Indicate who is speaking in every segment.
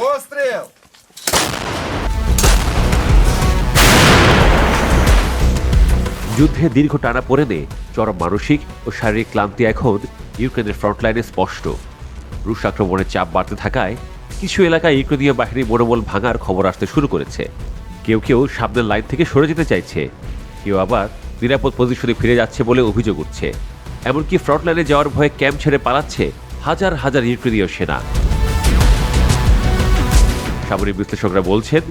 Speaker 1: Постріл!
Speaker 2: যুদ্ধে দীর্ঘ টানাপোড়েনে চরম মানসিক ও শারীরিক ক্লান্তি এখন ইউক্রেনের ফ্রন্টলাইনে স্পষ্ট। রুশ আক্রমণের চাপ বাড়তে থাকায় কিছু এলাকায় ইউক্রেনীয় বাহিনীর মনোবল ভাঙার খবর আসতে শুরু করেছে। কেউ কেউ সামনের লাইন থেকে সরে যেতে চাইছে, কেউ আবার নিরাপদ পজিশনে ফিরে যাচ্ছে বলে অভিযোগ উঠছে। এমনকি ফ্রন্টলাইনে যাওয়ার ভয়ে ক্যাম্প ছেড়ে পালাচ্ছে হাজার হাজার ইউক্রেনীয় সেনা। সামরিক বিশ্লেষকরা বলছেন,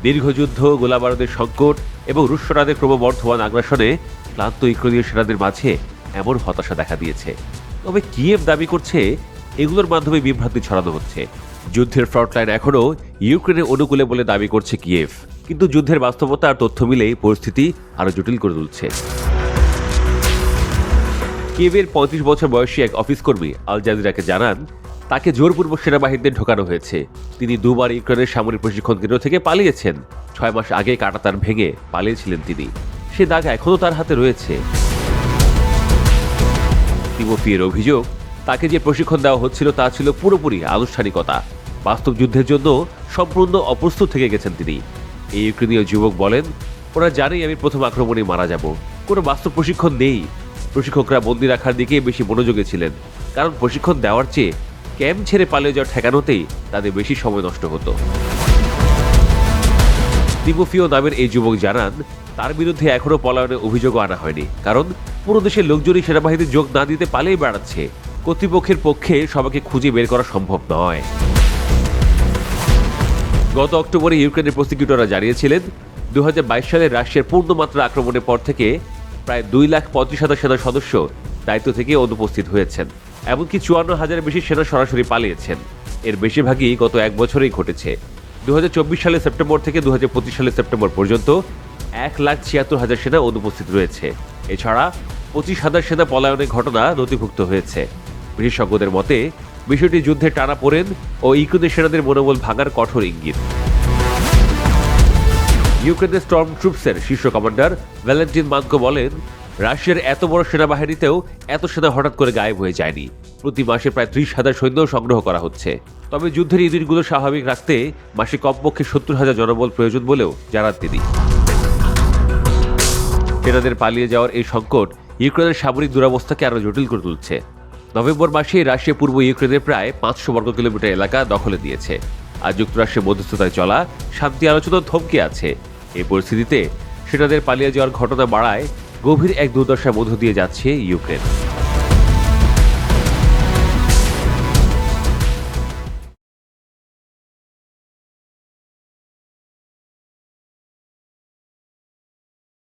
Speaker 2: দীর্ঘ যুদ্ধ, গোলাবারুদের সংকট এবং রুশ সেনাদের ক্রমবর্ধমান আগ্রাসনে ক্লান্ত ইউক্রেনীয় সেনাদের মাঝে এমন হতাশা দেখা দিয়েছে। তবে কিয়েভ দাবি করছে এগুলোর মাধ্যমে বিভ্রান্তি ছড়ানো হচ্ছে। যুদ্ধের ফ্রন্টলাইন এখনও ইউক্রেনের অনুকূলে বলে দাবি করছে কিয়েভ, কিন্তু যুদ্ধের বাস্তবতা আর তথ্য মিলেই পরিস্থিতি আরও জটিল করে তুলছে। কিয়েভের ৩৫ বছর বয়সী এক অফিস কর্মী আল জাজিরাকে জানান, তাকে জোরপূর্বক সেনাবাহিনীতে ঢোকানো হয়েছে। তিনি দুবার ইউক্রেনের সামরিক প্রশিক্ষণ কেন্দ্র থেকে পালিয়েছেন। ৬ মাস আগে কাঁটাতার ভেঙে পালিয়েছিলেন তিনি। সে দাগ এখনও তার হাতে রয়েছে। তিমোফিয়ের অভিযোগ, তাকে যে প্রশিক্ষণ দেওয়া হচ্ছিল তা ছিল পুরোপুরি আনুষ্ঠানিকতা। বাস্তব যুদ্ধের জন্য সম্পূর্ণ অপ্রস্তুত থেকে গেছেন তিনি। এই ইউক্রেনীয় যুবক বলেন, ওরা জানেই আমি প্রথম আক্রমণে মারা যাব। কোনো বাস্তব প্রশিক্ষণ নেই। প্রশিক্ষকরা বন্দি রাখার দিকে বেশি মনোযোগী ছিলেন, কারণ প্রশিক্ষণ দেওয়ার চেয়ে ক্যাম্প ছেড়ে পালিয়ে যাওয়ার ঠেকানোতেই তাদের বেশি সময় নষ্ট হতো। তিমোফিও নামের এই যুবক জানান, তার বিরুদ্ধে এখনও পলায়নের অভিযোগও আনা হয়নি, কারণ পুরো দেশের লোকজনই সেনাবাহিনীতে যোগ না দিতে পালিয়ে বেড়াচ্ছে। কর্তৃপক্ষের পক্ষে সবাইকে খুঁজে বের করা সম্ভব নয়। গত অক্টোবরে ইউক্রেনের প্রসিকিউটররা জানিয়েছিলেন, ২০২২ সালে রাশিয়ার পূর্ণমাত্রা আক্রমণের পর থেকে প্রায় ২,৩৫,০০০ সেনা সদস্য দায়িত্ব থেকে অনুপস্থিত হয়েছেন। এমনকি ৫৪,০০০ বেশি সেনা সরাসরি পালিয়েছেন। এর বেশিরভাগই গত এক বছরেই ঘটেছে। ২০২৪ সালের সেপ্টেম্বর থেকে ২০২৫ সালের সেপ্টেম্বর পর্যন্ত ১,৭৬,০০০ সেনা অনুপস্থিত রয়েছে। এছাড়া ২৫,০০০ সেনা পলায়নের ঘটনা নথিভুক্ত হয়েছে। বিশেষজ্ঞদের মতে বিষয়টি যুদ্ধের টানাপোড়েন ও ইউক্রেনের সেনাদের মনোবল ভাঙার কঠোর ইঙ্গিত। ইউক্রেনের স্টর্ম ট্রুপসের শীর্ষ কমান্ডার ভ্যালেন্টিন মানকো বলেন, রাশিয়ার এত বড় সেনাবাহিনীতেও এত সেনা হঠাৎ করে গায়েব হয়ে যায়নি। প্রতি মাসে প্রায় ৩০,০০০ সৈন্য সংগ্রহ করা হচ্ছে। তবে যুদ্ধের এই দিনগুলো স্বাভাবিক রাখতে মাসে কমপক্ষে ৭০,০০০ জনবল প্রয়োজন বলেও জানান তিনি। সেনাদের পালিয়ে যাওয়ার এই সংকট ইউক্রেনের সামরিক দুরবস্থাকে আরও জটিল করে তুলছে। নভেম্বর মাসে রাশিয়া পূর্ব ইউক্রেনের প্রায় ৫০০ বর্গ কিলোমিটার এলাকা দখলে দিয়েছে। আর যুক্তরাষ্ট্রের মধ্যস্থতায় চলা শান্তি আলোচনা থমকে আছে। এই পরিস্থিতিতে সেনাদের পালিয়ে যাওয়ার ঘটনা বাড়ায় গভীর এক দুর্দশার মধ্য দিয়ে যাচ্ছে ইউক্রেন।